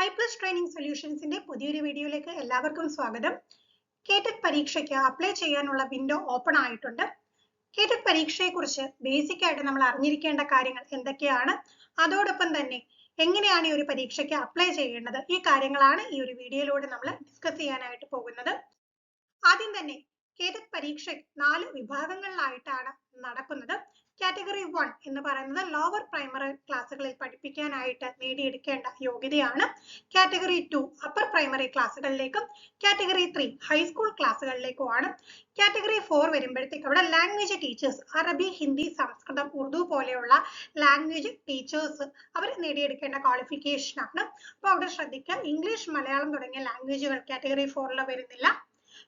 iPlus Training Solutions in പുതിയൊരു വീഡിയോയിലേക്ക് എല്ലാവർക്കും സ്വാഗതം. KTET പരീക്ഷയ്ക്ക് അപ്ലൈ ചെയ്യാനുള്ള വിൻഡോ ഓപ്പൺ ആയിട്ടുണ്ട്. KTET പരീക്ഷയെക്കുറിച്ച് ബേസിക് ആയിട്ട് നമ്മൾ അറിഞ്ഞിരിക്കേണ്ട കാര്യങ്ങൾ എന്തൊക്കെയാണ്, അതോടൊപ്പം തന്നെ എങ്ങനെയാണ് ഈ ഒരു പരീക്ഷയ്ക്ക് അപ്ലൈ ചെയ്യേണ്ടത്, ഈ കാര്യങ്ങളാണ് ഈ ഒരു വീഡിയോയിലൂടെ നമ്മൾ ഡിസ്കസ് ചെയ്യാനായിട്ട് പോകുന്നത്. ആദ്യം തന്നെ KTET പരീക്ഷ 4 വിഭാഗങ്ങളിലായിട്ടാണ് നടക്കുന്നത്. കാറ്റഗറി 1 എന്ന് പറയുന്നത് ലോവർ പ്രൈമറി ക്ലാസ്സുകളിൽ പഠിപ്പിക്കാനായിട്ട് നേടിയെടുക്കേണ്ട യോഗ്യതയാണ്. കാറ്റഗറി 2 അപ്പർ പ്രൈമറി ക്ലാസ്സുകളിലേക്കും കാറ്റഗറി 3 ഹൈസ്കൂൾ ക്ലാസ്സുകളിലേക്കുമാണ്. കാറ്റഗറി 4 വരുമ്പോഴത്തേക്ക് അവിടെ ലാംഗ്വേജ് ടീച്ചേഴ്സ്, അറബി, ഹിന്ദി, സംസ്കൃതം, ഉറുദു പോലെയുള്ള ലാംഗ്വേജ് ടീച്ചേഴ്സ് അവർ നേടിയെടുക്കേണ്ട ക്വാളിഫിക്കേഷൻ ആണ്. അപ്പോൾ അവിടെ ശ്രദ്ധിക്കുക, ഇംഗ്ലീഷ്, മലയാളം തുടങ്ങിയ ലാംഗ്വേജുകൾ കാറ്റഗറി 4 വരുന്നില്ല.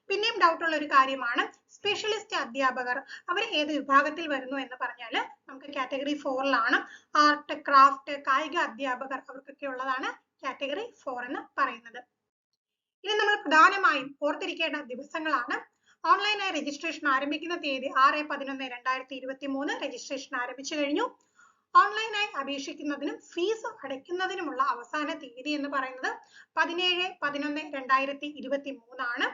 പിന്നെയും ഡൗട്ട് ഉള്ള ഒരു കാര്യമാണ് സ്പെഷ്യലിസ്റ്റ് അധ്യാപകർ, അവർ ഏത് വിഭാഗത്തിൽ വരുന്നു എന്ന് പറഞ്ഞാൽ നമുക്ക് കാറ്റഗറി 4 ആർട്ട്, ക്രാഫ്റ്റ്, കായിക അധ്യാപകർ അവർക്കൊക്കെ ഉള്ളതാണ് കാറ്റഗറി 4 എന്ന് പറയുന്നത്. ഇനി നമ്മൾ പ്രധാനമായും ഓർത്തിരിക്കേണ്ട ദിവസങ്ങളാണ്. ഓൺലൈനായി രജിസ്ട്രേഷൻ ആരംഭിക്കുന്ന തീയതി 6/11/2023 രജിസ്ട്രേഷൻ ആരംഭിച്ചു കഴിഞ്ഞു. ഓൺലൈനായി അപേക്ഷിക്കുന്നതിനും ഫീസ് അടയ്ക്കുന്നതിനുമുള്ള അവസാന തീയതി എന്ന് പറയുന്നത് 17/11/2023 ആണ്.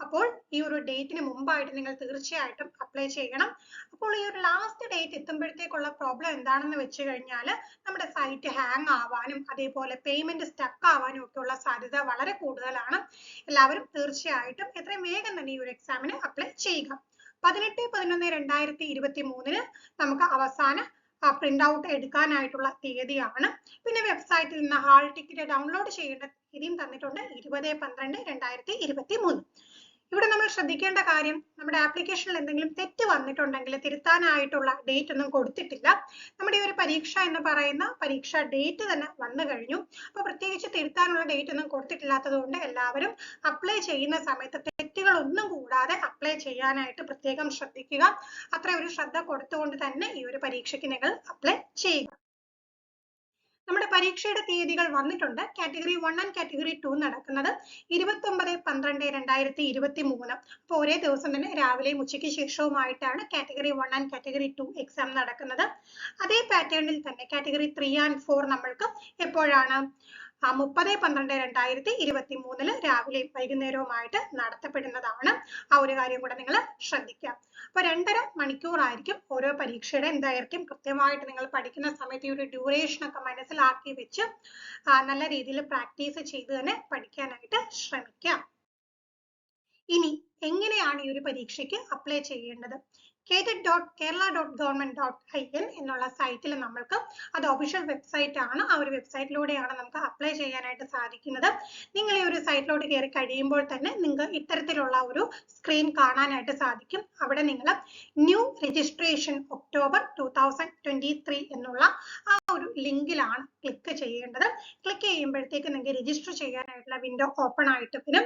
അപ്പോൾ ഈ ഒരു ഡേറ്റിന് മുമ്പായിട്ട് നിങ്ങൾ തീർച്ചയായിട്ടും അപ്ലൈ ചെയ്യണം. അപ്പോൾ ഈ ഒരു ലാസ്റ്റ് ഡേറ്റ് എത്തുമ്പോഴത്തേക്കുള്ള പ്രോബ്ലം എന്താണെന്ന് വെച്ച് കഴിഞ്ഞാൽ നമ്മുടെ സൈറ്റ് ഹാങ് ആവാനും അതേപോലെ പേയ്മെന്റ് സ്റ്റക്ക് ആവാനും ഒക്കെ ഉള്ള സാധ്യത വളരെ കൂടുതലാണ്. എല്ലാവരും തീർച്ചയായിട്ടും എത്രയും വേഗം തന്നെ ഈ ഒരു എക്സാമിന് അപ്ലൈ ചെയ്യുക. 18/11/2023 നമുക്ക് അവസാന പ്രിന്റ് ഔട്ട് എടുക്കാനായിട്ടുള്ള തീയതിയാണ്. പിന്നെ വെബ്സൈറ്റിൽ നിന്ന് ഹാൾ ടിക്കറ്റ് ഡൗൺലോഡ് ചെയ്യേണ്ട തീയതിയും തന്നിട്ടുണ്ട്, 20/12/2023. ഇവിടെ നമ്മൾ ശ്രദ്ധിക്കേണ്ട കാര്യം, നമ്മുടെ ആപ്ലിക്കേഷനിൽ എന്തെങ്കിലും തെറ്റ് വന്നിട്ടുണ്ടെങ്കിൽ തിരുത്താനായിട്ടുള്ള ഡേറ്റ് ഒന്നും കൊടുത്തിട്ടില്ല. നമ്മുടെ ഈ ഒരു പരീക്ഷ എന്ന് പറയുന്ന പരീക്ഷ ഡേറ്റ് തന്നെ വന്നു കഴിഞ്ഞു. അപ്പൊ പ്രത്യേകിച്ച് തിരുത്താനുള്ള ഡേറ്റ് ഒന്നും കൊടുത്തിട്ടില്ലാത്തത് കൊണ്ട് എല്ലാവരും അപ്ലൈ ചെയ്യുന്ന സമയത്ത് തെറ്റുകൾ ഒന്നും കൂടാതെ അപ്ലൈ ചെയ്യാനായിട്ട് പ്രത്യേകം ശ്രദ്ധിക്കുക. അത്ര ഒരു ശ്രദ്ധ കൊടുത്തുകൊണ്ട് തന്നെ ഈ ഒരു പരീക്ഷയ്ക്ക് നിങ്ങൾ അപ്ലൈ ചെയ്യുക. നമ്മുടെ പരീക്ഷയുടെ തീയതികൾ വന്നിട്ടുണ്ട്. കാറ്റഗറി 1 ആൻഡ് കാറ്റഗറി 2 നടക്കുന്നത് 29/12/2023. അപ്പോൾ ഒരേ ദിവസം തന്നെ രാവിലെയും ഉച്ചയ്ക്ക് ശേഷവുമായിട്ടാണ് കാറ്റഗറി 1 ആൻഡ് കാറ്റഗറി 2 എക്സാം നടക്കുന്നത്. അതേ പാറ്റേണിൽ തന്നെ കാറ്റഗറി 3 ആൻഡ് 4 നമ്മൾക്ക് എപ്പോഴാണ് 30/12/2023 രാവിലെയും വൈകുന്നേരവുമായിട്ട് നടത്തപ്പെടുന്നതാണ്. ആ ഒരു കാര്യം കൂടെ നിങ്ങൾ ശ്രദ്ധിക്കുക. അപ്പൊ 2.5 മണിക്കൂറായിരിക്കും ഓരോ പരീക്ഷയുടെ എന്തായിരിക്കും. കൃത്യമായിട്ട് നിങ്ങൾ പഠിക്കുന്ന സമയത്ത് ഈ ഒരു ഡ്യൂറേഷൻ ഒക്കെ മനസ്സിലാക്കി വെച്ച് നല്ല രീതിയിൽ പ്രാക്ടീസ് ചെയ്ത് തന്നെ പഠിക്കാനായിട്ട് ശ്രമിക്കുക. ഇനി എങ്ങനെയാണ് ഈ ഒരു പരീക്ഷയ്ക്ക് അപ്ലൈ ചെയ്യേണ്ടത്? KTET.kerala.government.in എന്നുള്ള സൈറ്റിൽ നമ്മൾക്ക്, അത് ഒഫീഷ്യൽ വെബ്സൈറ്റ് ആണ്, ആ ഒരു വെബ്സൈറ്റിലൂടെയാണ് നമുക്ക് അപ്ലൈ ചെയ്യാനായിട്ട് സാധിക്കുന്നത്. നിങ്ങൾ ഈ ഒരു സൈറ്റിലോട്ട് കയറി കഴിയുമ്പോൾ തന്നെ നിങ്ങൾക്ക് ഇത്തരത്തിലുള്ള ഒരു സ്ക്രീൻ കാണാനായിട്ട് സാധിക്കും. അവിടെ നിങ്ങൾ ന്യൂ രജിസ്ട്രേഷൻ ഒക്ടോബർ 2023 എന്നുള്ള ആ ഒരു ലിങ്കിലാണ് ക്ലിക്ക് ചെയ്യേണ്ടത്. ക്ലിക്ക് ചെയ്യുമ്പോഴത്തേക്ക് നിങ്ങൾക്ക് രജിസ്റ്റർ ചെയ്യാനായിട്ടുള്ള വിൻഡോ ഓപ്പൺ ആയിട്ട് വരും.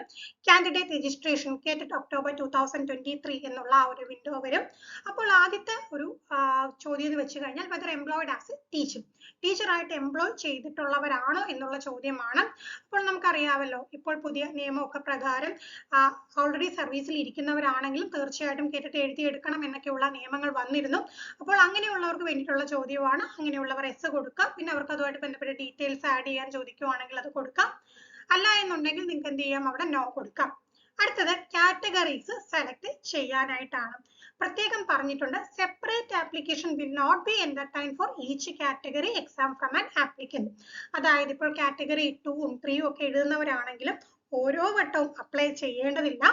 കാൻഡിഡേറ്റ് രജിസ്ട്രേഷൻ KTET ഒക്ടോബർ 2023 എന്നുള്ള ആ ഒരു വിൻഡോ വരും. അപ്പോൾ ആദ്യത്തെ ഒരു ചോദ്യം എന്ന് വെച്ച് കഴിഞ്ഞാൽ വെദർ എംപ്ലോയ്ഡ് ആസ് എ ടീച്ചറായിട്ട് എംപ്ലോയ് ചെയ്തിട്ടുള്ളവരാണോ എന്നുള്ള ചോദ്യമാണ്. അപ്പോൾ നമുക്കറിയാമല്ലോ, ഇപ്പോൾ പുതിയ നിയമമൊക്കെ പ്രകാരം ഓൾറെഡി സർവീസിൽ ഇരിക്കുന്നവരാണെങ്കിലും തീർച്ചയായിട്ടും KTET എഴുതിയെടുക്കണം എന്നൊക്കെയുള്ള നിയമങ്ങൾ വന്നിരുന്നു. അപ്പോൾ അങ്ങനെയുള്ളവർക്ക് വേണ്ടിയിട്ടുള്ള ചോദ്യമാണ്. അങ്ങനെയുള്ളവർ എസ് കൊടുക്കാം. പിന്നെ അവർക്ക് അതുമായിട്ട് ബന്ധപ്പെട്ട ഡീറ്റെയിൽസ് ആഡ് ചെയ്യാൻ ചോദിക്കുവാണെങ്കിൽ അത് കൊടുക്കാം. അല്ല എന്നുണ്ടെങ്കിൽ നിങ്ങൾക്ക് എന്ത് ചെയ്യാം, അവിടെ നോ കൊടുക്കാം. അടുത്തത് കാറ്റഗറീസ് സെലക്ട് ചെയ്യാനായിട്ടാണ്. പ്രത്യേകം പറഞ്ഞിട്ടുണ്ട്, separate application will not be entertain for each category exam from an applicant. അതായത് ഇപ്പോൾ കാറ്റഗറി 2ഉം 3ഉം ഒക്കെ എഴുതുന്നവരാണെങ്കിലും ഓരോ വട്ടവും അപ്ലൈ ചെയ്യേണ്ടതില്ല.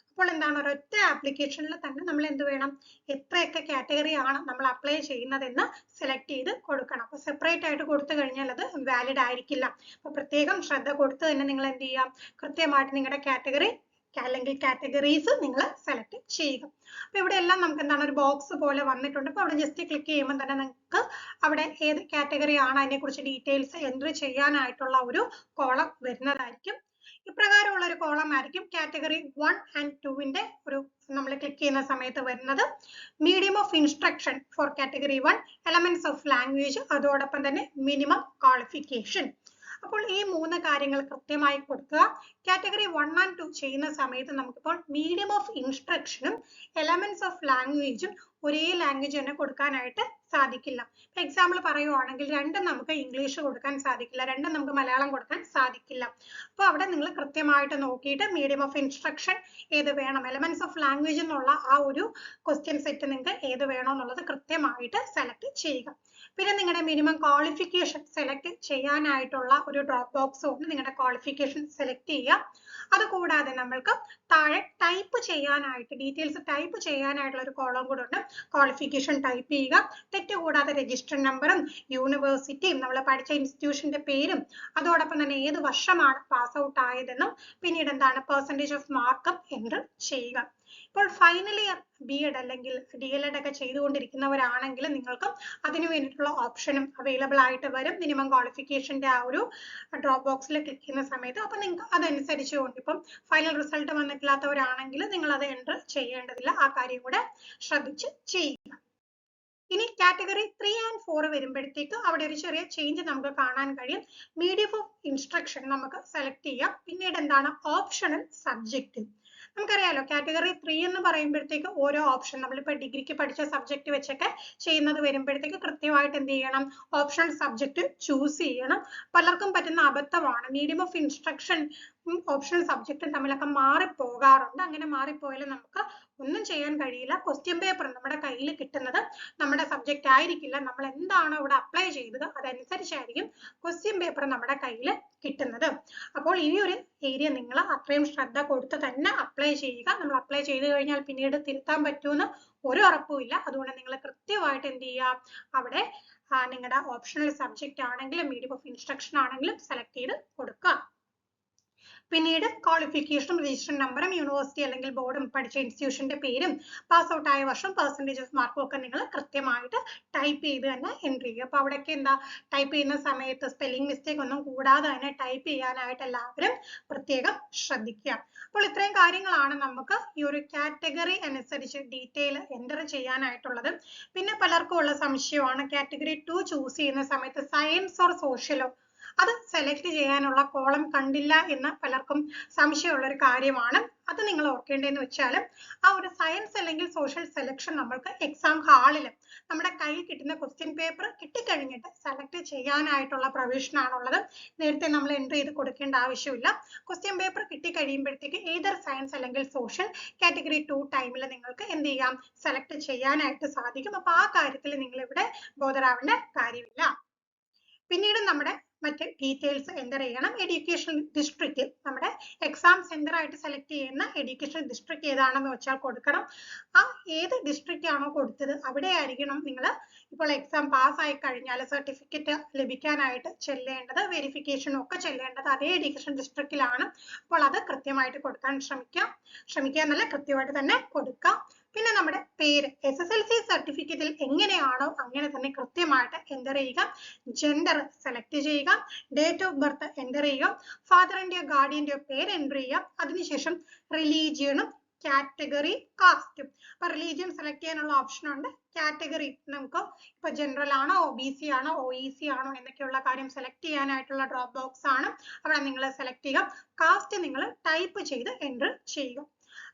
അപ്പോൾ എന്താണ്, ഒരൊറ്റ ആപ്ലിക്കേഷനിൽ തന്നെ നമ്മൾ എന്ത് വേണം, എത്രയൊക്കെ കാറ്റഗറി ആണ് നമ്മൾ അപ്ലൈ ചെയ്യുന്നതെന്ന് സെലക്ട് ചെയ്ത് കൊടുക്കണം. അപ്പോൾ സെപ്പറേറ്റ് ആയിട്ട് കൊടുത്തു കഴിഞ്ഞാൽ അത് വാലിഡ് ആയിരിക്കില്ല. അപ്പോൾ പ്രത്യേകം ശ്രദ്ധ കൊടുത്ത് തന്നെ നിങ്ങൾ എന്ത് ചെയ്യാം, കൃത്യമായിട്ട് നിങ്ങളുടെ കാറ്റഗറി അല്ലെങ്കിൽ കാറ്റഗറീസ് നിങ്ങൾ സെലക്ട് ചെയ്യുക. അപ്പൊ ഇവിടെ എല്ലാം നമുക്ക് എന്താണ്, ഒരു ബോക്സ് പോലെ വന്നിട്ടുണ്ട്. അപ്പൊ അവിടെ ജസ്റ്റ് ക്ലിക്ക് ചെയ്യുമ്പോൾ തന്നെ നിങ്ങൾക്ക് അവിടെ ഏത് കാറ്റഗറി ആണ് അതിനെ കുറിച്ച് ഡീറ്റെയിൽസ് എൻട്രി ചെയ്യാനായിട്ടുള്ള ഒരു കോളം വരുന്നതായിരിക്കും. ഇപ്രകാരമുള്ള ഒരു കോളം ആയിരിക്കും കാറ്റഗറി 1 ആൻഡ് 2ന്റെ ഒരു നമ്മൾ ക്ലിക്ക് ചെയ്യുന്ന സമയത്ത് വരുന്നത്. Medium of instruction four category 1, elements of language, അതോടൊപ്പം തന്നെ മിനിമം ക്വാളിഫിക്കേഷൻ. അപ്പോൾ ഈ 3 കാര്യങ്ങൾ കൃത്യമായി കൊടുക്കുക. കാറ്റഗറി 1 and 2 ചെയ്യുന്ന സമയത്ത് നമുക്കിപ്പോൾ മീഡിയം ഓഫ് ഇൻസ്ട്രക്ഷനും എലമെന്റ്സ് ഓഫ് ലാംഗ്വേജും ഒരേ ലാംഗ്വേജ് തന്നെ കൊടുക്കാനായിട്ട് സാധിക്കില്ല. എക്സാമ്പിൾ പറയുവാണെങ്കിൽ രണ്ടും നമുക്ക് ഇംഗ്ലീഷ് കൊടുക്കാൻ സാധിക്കില്ല, രണ്ടും നമുക്ക് മലയാളം കൊടുക്കാൻ സാധിക്കില്ല. അപ്പോൾ അവിടെ നിങ്ങൾ കൃത്യമായിട്ട് നോക്കിയിട്ട് മീഡിയം ഓഫ് ഇൻസ്ട്രക്ഷൻ ഏത് വേണം, എലമെന്റ്സ് ഓഫ് ലാംഗ്വേജ് എന്നുള്ള ആ ഒരു ക്വസ്റ്റ്യൻ സെറ്റ് നിങ്ങൾക്ക് ഏത് വേണോ എന്നുള്ളത് കൃത്യമായിട്ട് സെലക്ട് ചെയ്യുക. പിന്നെ നിങ്ങളുടെ മിനിമം ക്വാളിഫിക്കേഷൻ സെലക്ട് ചെയ്യാനായിട്ടുള്ള ഒരു ഡ്രോപ്പ് ബോക്സ് ഉണ്ട്, നിങ്ങളുടെ ക്വാളിഫിക്കേഷൻ സെലക്ട് ചെയ്യുക. അതുകൂടാതെ നമ്മൾക്ക് താഴെ ടൈപ്പ് ചെയ്യാനായിട്ട് ഡീറ്റെയിൽസ് ടൈപ്പ് ചെയ്യാനായിട്ടുള്ള ഒരു കോളം കൂടെ ഉണ്ട്, ക്വാളിഫിക്കേഷൻ ടൈപ്പ് ചെയ്യുക. തെറ്റ് കൂടാതെ രജിസ്റ്റർ നമ്പറും യൂണിവേഴ്സിറ്റിയും നമ്മൾ പഠിച്ച ഇൻസ്റ്റിറ്റ്യൂഷന്റെ പേരും അതോടൊപ്പം തന്നെ ഏത് വർഷമാണ് പാസ് ഔട്ട് ആയതെന്നും പിന്നീട് എന്താണ് പെർസെൻറ്റേജ് ഓഫ് മാർക്കും എൻ്റർ ചെയ്യുക. ഇപ്പോൾ ഫൈനൽ ഇയർ BEd അല്ലെങ്കിൽ DLED ഒക്കെ ചെയ്തുകൊണ്ടിരിക്കുന്നവരാണെങ്കിൽ നിങ്ങൾക്ക് അതിനു വേണ്ടിയിട്ടുള്ള ഓപ്ഷനും അവൈലബിൾ ആയിട്ട് വരും. മിനിമം ക്വാളിഫിക്കേഷന്റെ ആ ഒരു ഡ്രോപ്പ് ബോക്സിൽ ക്ലിക്ക് ചെയ്യുന്ന സമയത്ത് അപ്പോൾ നിങ്ങൾക്ക് അതനുസരിച്ച് കൊണ്ട് ഇപ്പം ഫൈനൽ റിസൾട്ട് വന്നിട്ടില്ലാത്തവരാണെങ്കിൽ നിങ്ങൾ അത് എൻ്റർ ചെയ്യേണ്ടതില്ല, ആ കാര്യം കൂടെ ശ്രദ്ധിച്ച് ചെയ്യുക. ഇനി കാറ്റഗറി 3 and 4 വരുമ്പോഴത്തേക്ക് അവിടെ ഒരു ചെറിയ ചേഞ്ച് നമുക്ക് കാണാൻ കഴിയും. മീഡിയം ഓഫ് ഇൻസ്ട്രക്ഷൻ നമുക്ക് സെലക്ട് ചെയ്യാം. പിന്നീട് എന്താണ് ഓപ്ഷണൽ സബ്ജക്റ്റ്. നമുക്കറിയാലോ കാറ്റഗറി 3 എന്ന് പറയുമ്പോഴത്തേക്ക് ഓരോ ഓപ്ഷൻ നമ്മളിപ്പോൾ ഡിഗ്രിക്ക് പഠിച്ച സബ്ജക്റ്റ് വെച്ചൊക്കെ ചെയ്യുന്നത് വരുമ്പോഴത്തേക്ക് കൃത്യമായിട്ട് എന്ത് ചെയ്യണം, ഓപ്ഷണൽ സബ്ജക്റ്റ് ചൂസ് ചെയ്യണം. പലർക്കും പറ്റുന്ന അബദ്ധമാണ് മീഡിയം ഓഫ് ഇൻസ്ട്രക്ഷൻ ഓപ്ഷണൽ സബ്ജക്റ്റും തമ്മിലൊക്കെ മാറിപ്പോകാറുണ്ട്. അങ്ങനെ മാറിപ്പോയാൽ നമുക്ക് ഒന്നും ചെയ്യാൻ കഴിയില്ല. ക്വസ്റ്റ്യൻ പേപ്പർ നമ്മുടെ കയ്യിൽ കിട്ടുന്നത് നമ്മുടെ സബ്ജക്റ്റ് ആയിരിക്കില്ല, നമ്മൾ എന്താണോ ഇവിടെ അപ്ലൈ ചെയ്തത് അതനുസരിച്ചായിരിക്കും ക്വസ്റ്റ്യൻ പേപ്പർ നമ്മുടെ കയ്യിൽ കിട്ടുന്നത്. അപ്പോൾ ഈ ഒരു ഏരിയ നിങ്ങൾ അത്രയും ശ്രദ്ധ കൊടുത്ത് തന്നെ അപ്ലൈ ചെയ്യുക. നമ്മൾ അപ്ലൈ ചെയ്ത് കഴിഞ്ഞാൽ പിന്നീട് തിരുത്താൻ പറ്റുമെന്ന് ഒരു ഉറപ്പുമില്ല. അതുകൊണ്ട് നിങ്ങൾ കൃത്യമായിട്ട് എന്ത് ചെയ്യുക, അവിടെ നിങ്ങളുടെ ഓപ്ഷണൽ സബ്ജക്റ്റ് ആണെങ്കിലും മീഡിയം ഓഫ് ഇൻസ്ട്രക്ഷൻ ആണെങ്കിലും സെലക്ട് ചെയ്ത് കൊടുക്കുക. പിന്നീട് ക്വാളിഫിക്കേഷനും രജിസ്റ്റർ നമ്പറും യൂണിവേഴ്സിറ്റി അല്ലെങ്കിൽ ബോർഡും പഠിച്ച ഇൻസ്റ്റിറ്റ്യൂഷന്റെ പേരും പാസ് ഔട്ട് ആയ വർഷം പെർസെൻറ്റേജ് ഓഫ് മാർക്കും ഒക്കെ നിങ്ങൾ കൃത്യമായിട്ട് ടൈപ്പ് ചെയ്ത് തന്നെ എൻട്രി ചെയ്യുക. അപ്പോൾ അവിടെയൊക്കെ എന്താ ടൈപ്പ് ചെയ്യുന്ന സമയത്ത് സ്പെല്ലിംഗ് മിസ്റ്റേക്ക് ഒന്നും കൂടാതെ തന്നെ ടൈപ്പ് ചെയ്യാനായിട്ട് എല്ലാവരും പ്രത്യേകം ശ്രദ്ധിക്കുക. അപ്പോൾ ഇത്രയും കാര്യങ്ങളാണ് നമുക്ക് ഈ ഒരു കാറ്റഗറി അനുസരിച്ച് ഡീറ്റെയിൽ എൻ്റർ ചെയ്യാനായിട്ടുള്ളത്. പിന്നെ പലർക്കും ഉള്ള സംശയമാണ് കാറ്റഗറി 2 ചൂസ് ചെയ്യുന്ന സമയത്ത് സയൻസ് ഓർ സോഷ്യലോ അത് സെലക്ട് ചെയ്യാനുള്ള കോളം കണ്ടില്ല എന്ന് പലർക്കും സംശയമുള്ള ഒരു കാര്യമാണ്. അത് നിങ്ങൾ ഓർക്കേണ്ടതെന്ന് വെച്ചാൽ ആ ഒരു സയൻസ് അല്ലെങ്കിൽ സോഷ്യൽ സെലക്ഷൻ നമ്മൾക്ക് എക്സാം ഹാളിൽ നമ്മുടെ കയ്യിൽ കിട്ടുന്ന ക്വസ്റ്റ്യൻ പേപ്പർ കിട്ടിക്കഴിഞ്ഞിട്ട് സെലക്ട് ചെയ്യാനായിട്ടുള്ള പ്രൊവിഷൻ ആണുള്ളത്. നേരത്തെ നമ്മൾ എൻട്രി ചെയ്ത് കൊടുക്കേണ്ട ആവശ്യമില്ല. ക്വസ്റ്റ്യൻ പേപ്പർ കിട്ടിക്കഴിയുമ്പോഴത്തേക്ക് ഏതർ സയൻസ് അല്ലെങ്കിൽ സോഷ്യൽ കാറ്റഗറി 2 ടൈമിൽ നിങ്ങൾക്ക് എന്ത് ചെയ്യാം, സെലക്ട് ചെയ്യാനായിട്ട് സാധിക്കും. അപ്പോൾ ആ കാര്യത്തിൽ നിങ്ങൾ ഇവിടെ ബോധറാവേണ്ട കാര്യമില്ല. പിന്നീട് നമ്മുടെ മറ്റ് ഡീറ്റെയിൽസ് എൻ്റർ ചെയ്യണം. എഡ്യൂക്കേഷൻ ഡിസ്ട്രിക്റ്റ് നമ്മുടെ എക്സാം സെന്റർ ആയിട്ട് സെലക്ട് ചെയ്യുന്ന എഡ്യൂക്കേഷൻ ഡിസ്ട്രിക്റ്റ് ഏതാണെന്ന് വെച്ചാൽ കൊടുക്കണം. ആ ഏത് ഡിസ്ട്രിക്റ്റ് ആണോ കൊടുത്തത് അവിടെ ആയിരിക്കണം നിങ്ങൾ ഇപ്പോൾ എക്സാം പാസ് ആയി കഴിഞ്ഞാൽ സർട്ടിഫിക്കറ്റ് ലഭിക്കാനായിട്ട് ചെല്ലേണ്ടത്, വെരിഫിക്കേഷനും ഒക്കെ ചെല്ലേണ്ടത് അതേ എഡ്യൂക്കേഷൻ ഡിസ്ട്രിക്റ്റിലാണ്. അപ്പോൾ അത് കൃത്യമായിട്ട് കൊടുക്കാൻ ശ്രമിക്കുക എന്നല്ല, കൃത്യമായിട്ട് തന്നെ കൊടുക്കാം. പിന്നെ നമ്മുടെ പേര് SSLC സർട്ടിഫിക്കറ്റിൽ എങ്ങനെയാണോ അങ്ങനെ തന്നെ കൃത്യമായിട്ട് എൻ്റർ ചെയ്യുക. ജെൻഡർ സെലക്ട് ചെയ്യുക, ഡേറ്റ് ഓഫ് ബർത്ത് എൻ്റർ ചെയ്യുക, ഫാദറിന്റെയോ ഗാർഡിയന്റെയോ പേര് എൻ്റർ ചെയ്യുക. അതിനുശേഷം റിലീജിയനും കാറ്റഗറി കാസ്റ്റും. അപ്പൊ റിലീജിയൻ സെലക്ട് ചെയ്യാനുള്ള ഓപ്ഷൻ ഉണ്ട്. കാറ്റഗറി നമുക്ക് ഇപ്പൊ ജനറൽ ആണോ, OBC ആണോ, OEC ആണോ എന്നൊക്കെയുള്ള കാര്യം സെലക്ട് ചെയ്യാനായിട്ടുള്ള ഡ്രോപ്പ് ബോക്സ് ആണ്. അവിടെ നിങ്ങൾ സെലക്ട് ചെയ്യുക. കാസ്റ്റ് നിങ്ങൾ ടൈപ്പ് ചെയ്ത് എൻ്റർ ചെയ്യുക.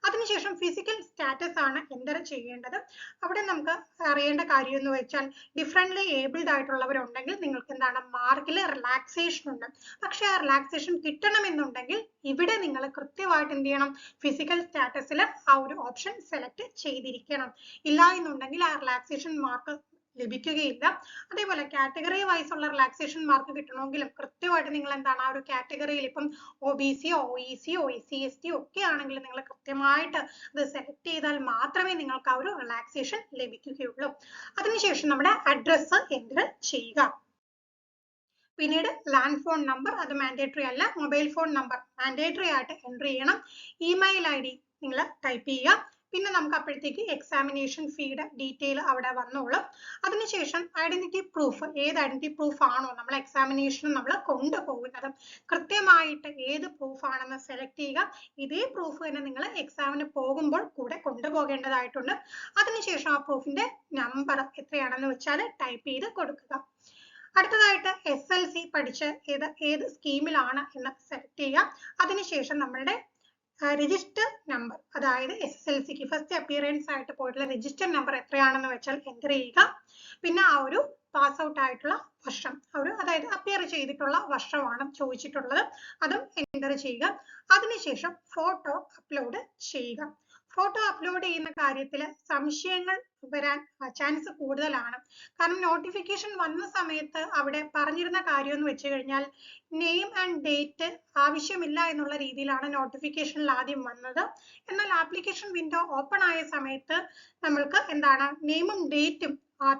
അതിനുശേഷം ഫിസിക്കൽ സ്റ്റാറ്റസ് ആണ് എൻ്റർ ചെയ്യേണ്ടത്. അവിടെ നമുക്ക് അറിയേണ്ട കാര്യം എന്ന് വെച്ചാൽ ഡിഫറെൻ്റ്ലി ഏബിൾഡ് ആയിട്ടുള്ളവരുണ്ടെങ്കിൽ നിങ്ങൾക്ക് എന്താണ് മാർക്കിൽ റിലാക്സേഷൻ ഉണ്ട്. പക്ഷെ ആ റിലാക്സേഷൻ കിട്ടണമെന്നുണ്ടെങ്കിൽ ഇവിടെ നിങ്ങൾ കൃത്യമായിട്ട് എന്ത് ചെയ്യണം, ഫിസിക്കൽ സ്റ്റാറ്റസിൽ ആ ഒരു ഓപ്ഷൻ സെലക്ട് ചെയ്തിരിക്കണം. ഇല്ല എന്നുണ്ടെങ്കിൽ ആ റിലാക്സേഷൻ മാർക്ക് ലഭിക്കുകയില്ല. അതേപോലെ കാറ്റഗറി വൈസ് ഉള്ള റിലാക്സേഷൻ മാർക്ക് കിട്ടണമെങ്കിലും കൃത്യമായിട്ട് നിങ്ങൾ എന്താണ് ആ ഒരു കാറ്റഗറിയിൽ ഇപ്പം OBC, OEC, OSC, ST ഒക്കെ ആണെങ്കിൽ നിങ്ങൾ കൃത്യമായിട്ട് അത് സെലക്ട് ചെയ്താൽ മാത്രമേ നിങ്ങൾക്ക് ആ ഒരു റിലാക്സേഷൻ ലഭിക്കുകയുള്ളൂ. അതിനുശേഷം നമ്മുടെ അഡ്രസ്സ് എൻ്റർ ചെയ്യുക. പിന്നീട് ലാൻഡ് ഫോൺ നമ്പർ അത് മാൻഡേറ്ററി അല്ല, മൊബൈൽ ഫോൺ നമ്പർ മാൻഡേറ്ററി ആയിട്ട് എൻ്റർ ചെയ്യണം. ഇമെയിൽ ID നിങ്ങൾ ടൈപ്പ് ചെയ്യുക. പിന്നെ നമുക്ക് അപ്പോഴത്തേക്ക് എക്സാമിനേഷൻ ഫീയുടെ ഡീറ്റെയിൽ അവിടെ വന്നോളും. അതിനുശേഷം ഐഡന്റിറ്റി പ്രൂഫ്, ഏത് ഐഡന്റിറ്റി പ്രൂഫ് ആണോ നമ്മൾ എക്സാമിനേഷന് നമ്മൾ കൊണ്ടുപോകുന്നത് കൃത്യമായിട്ട് ഏത് പ്രൂഫ് ആണെന്ന് സെലക്ട് ചെയ്യുക. ഇതേ പ്രൂഫ് തന്നെ നിങ്ങൾ എക്സാമിന് പോകുമ്പോൾ കൂടെ കൊണ്ടുപോകേണ്ടതായിട്ടുണ്ട്. അതിനുശേഷം ആ പ്രൂഫിന്റെ നമ്പർ എത്രയാണെന്ന് വെച്ചാൽ ടൈപ്പ് ചെയ്ത് കൊടുക്കുക. അടുത്തതായിട്ട് SLC പഠിച്ച് ഏത് സ്കീമിലാണ് എന്ന് സെലക്ട് ചെയ്യുക. അതിനുശേഷം നമ്മളുടെ രജിസ്റ്റർ നമ്പർ, അതായത് SSLCക്ക് ഫസ്റ്റ് അപ്പിയറൻസ് ആയിട്ട് പോയിട്ടുള്ള രജിസ്റ്റർ നമ്പർ എത്രയാണെന്ന് വെച്ചാൽ എൻ്റർ ചെയ്യുക. പിന്നെ ആ ഒരു പാസ് ഔട്ട് ആയിട്ടുള്ള വർഷം, അതായത് അപ്പിയർ ചെയ്തിട്ടുള്ള വർഷമാണ് ചോദിച്ചിട്ടുള്ളത്, അതും എൻ്റർ ചെയ്യുക. അതിനുശേഷം ഫോട്ടോ അപ്ലോഡ് ചെയ്യുക. ഫോട്ടോ അപ്ലോഡ് ചെയ്യുന്ന കാര്യത്തിൽ സംശയങ്ങൾ വരാൻ ചാൻസ് കൂടുതലാണ്. കാരണം നോട്ടിഫിക്കേഷൻ വന്ന സമയത്ത് അവിടെ പറഞ്ഞിരുന്ന കാര്യം എന്ന് വെച്ച് കഴിഞ്ഞാൽ നെയിം ആൻഡ് ഡേറ്റ് ആവശ്യമില്ല എന്നുള്ള രീതിയിലാണ് നോട്ടിഫിക്കേഷനിൽ ആദ്യം വന്നത്. എന്നാൽ ആപ്ലിക്കേഷൻ വിൻഡോ ഓപ്പൺ ആയ സമയത്ത് നമ്മൾക്ക് എന്താണ് നെയിമും ഡേറ്റും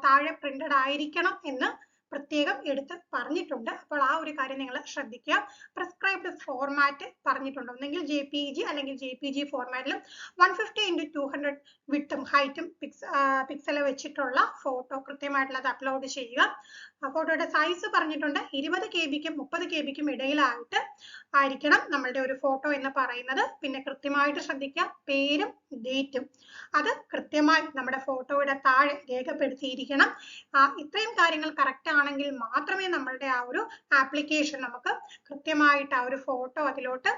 താഴെ പ്രിന്റഡ് ആയിരിക്കണം എന്ന് പ്രത്യേകം എടുത്ത് പറഞ്ഞിട്ടുണ്ട്. അപ്പോൾ ആ ഒരു കാര്യം നിങ്ങൾ ശ്രദ്ധിക്കുക. പ്രിസ്ക്രൈബ്ഡ് ഫോർമാറ്റ് പറഞ്ഞിട്ടുണ്ട്, ഒന്നെങ്കിൽ JPG അല്ലെങ്കിൽ JPG ഫോർമാറ്റിലും 150x200 വിഡ്ത്തും ഹൈറ്റും പിക്സൽ വെച്ചിട്ടുള്ള ഫോട്ടോ കൃത്യമായിട്ടുള്ളത് അപ്ലോഡ് ചെയ്യുക. ഫോട്ടോയുടെ സൈസ് പറഞ്ഞിട്ടുണ്ട് 20 KB-ക്കും 30 KB-ക്കും ഇടയിലായിട്ട് ആയിരിക്കണം നമ്മളുടെ ഒരു ഫോട്ടോ എന്ന് പറയുന്നത്. പിന്നെ കൃത്യമായിട്ട് ശ്രദ്ധിക്കുക, പേരും ഡേറ്റും അത് കൃത്യമായി നമ്മുടെ ഫോട്ടോയുടെ താഴെ രേഖപ്പെടുത്തിയിരിക്കണം. ഇത്രയും കാര്യങ്ങൾ കറക്റ്റ് ആണെങ്കിൽ മാത്രമേ നമ്മളുടെ ആ ഒരു ആപ്ലിക്കേഷൻ നമുക്ക് കൃത്യമായിട്ട് ആ ഒരു ഫോട്ടോ അതിലോട്ട്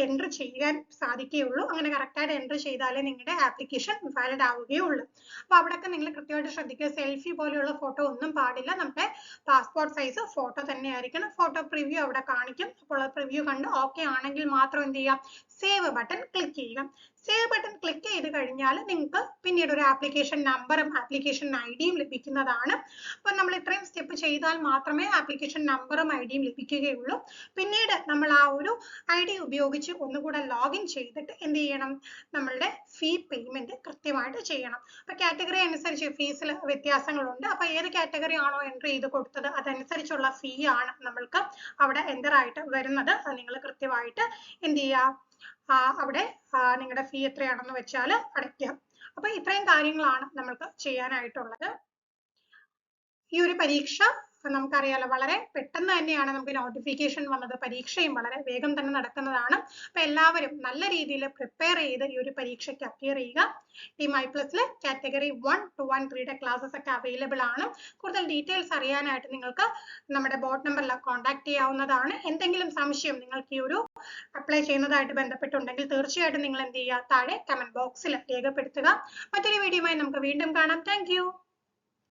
എൻട്രി ചെയ്യാൻ സാധിക്കുകയുള്ളൂ. അങ്ങനെ കറക്റ്റായിട്ട് എൻട്രി ചെയ്താലേ നിങ്ങളുടെ ആപ്ലിക്കേഷൻ വാലിഡ് ആവുകയുള്ളൂ. അപ്പൊ അവിടെയൊക്കെ നിങ്ങൾ കൃത്യമായിട്ട് ശ്രദ്ധിക്കുക. സെൽഫി പോലെയുള്ള ഫോട്ടോ ഒന്നും പാടില്ല, നമ്മുടെ പാസ്പോർട്ട് സൈസ് ഫോട്ടോ തന്നെ ആയിരിക്കണം. ഫോട്ടോ പ്രിവ്യൂ അവിടെ കാണിക്കും. അപ്പോൾ പ്രിവ്യൂ കണ്ട് ഓക്കെ ആണെങ്കിൽ മാത്രം എന്ത് ചെയ്യാം, സേവ് ബട്ടൺ ക്ലിക്ക് ചെയ്യുക. സേവ് ബട്ടൺ ക്ലിക്ക് ചെയ്ത് കഴിഞ്ഞാൽ നിങ്ങൾക്ക് പിന്നീട് ഒരു ആപ്ലിക്കേഷൻ നമ്പറും ആപ്ലിക്കേഷൻ ഐഡിയും ലഭിക്കുന്നതാണ്. അപ്പോൾ നമ്മൾ ഇത്രയും സ്റ്റെപ്പ് ചെയ്താൽ മാത്രമേ ആപ്ലിക്കേഷൻ നമ്പറും ഐഡിയും ലഭിക്കുകയുള്ളൂ. പിന്നീട് നമ്മൾ ആ ഒരു ID ഉപയോഗിച്ച് ഒന്നുകൂടെ ലോഗിൻ ചെയ്തിട്ട് എന്ത് ചെയ്യണം, നമ്മളുടെ ഫീ പേയ്മെന്റ് കൃത്യമായിട്ട് ചെയ്യണം. അപ്പൊ കാറ്റഗറി അനുസരിച്ച് ഫീസിൽ വ്യത്യാസങ്ങളുണ്ട്. അപ്പൊ ഏത് കാറ്റഗറി ആണോ എൻട്രി ചെയ്ത് കൊടുത്തത് അതനുസരിച്ചുള്ള ഫീ ആണ് നമ്മൾക്ക് അവിടെ എൻ്റർ ആയിട്ട് വരുന്നത്. അത് നിങ്ങൾ കൃത്യമായിട്ട് എന്ത് ചെയ്യുക, അവിടെ നിങ്ങളുടെ ഫീ എത്രയാണെന്ന് വെച്ചാൽ അടയ്ക്കുക. അപ്പൊ ഇത്രയും കാര്യങ്ങളാണ് നമ്മൾക്ക് ചെയ്യാനായിട്ടുള്ളത്. ഈ ഒരു പരീക്ഷ നമുക്കറിയാലോ വളരെ പെട്ടെന്ന് തന്നെയാണ് നമുക്ക് നോട്ടിഫിക്കേഷൻ വന്നത്. പരീക്ഷയും വളരെ വേഗം തന്നെ നടക്കുന്നതാണ്. അപ്പൊ എല്ലാവരും നല്ല രീതിയിൽ പ്രിപ്പയർ ചെയ്ത് ഈ ഒരു പരീക്ഷയ്ക്ക് അപ്പിയർ ചെയ്യുക. ടീം iPlusൽ കാറ്റഗറി 1 to 1 ക്ലാസ്സസ് ഒക്കെ അവൈലബിൾ ആണ്. കൂടുതൽ ഡീറ്റെയിൽസ് അറിയാനായിട്ട് നിങ്ങൾക്ക് നമ്മുടെ ബോർഡ് നമ്പറിൽ കോൺടാക്ട് ചെയ്യാവുന്നതാണ്. എന്തെങ്കിലും സംശയം നിങ്ങൾക്ക് ഈ ഒരു അപ്ലൈ ചെയ്യുന്നതായിട്ട് ബന്ധപ്പെട്ടുണ്ടെങ്കിൽ തീർച്ചയായിട്ടും നിങ്ങൾ എന്ത് ചെയ്യുക, താഴെ കമന്റ് ബോക്സിൽ രേഖപ്പെടുത്തുക. മറ്റൊരു വീഡിയോയുമായി നമുക്ക് വീണ്ടും കാണാം. Thank you.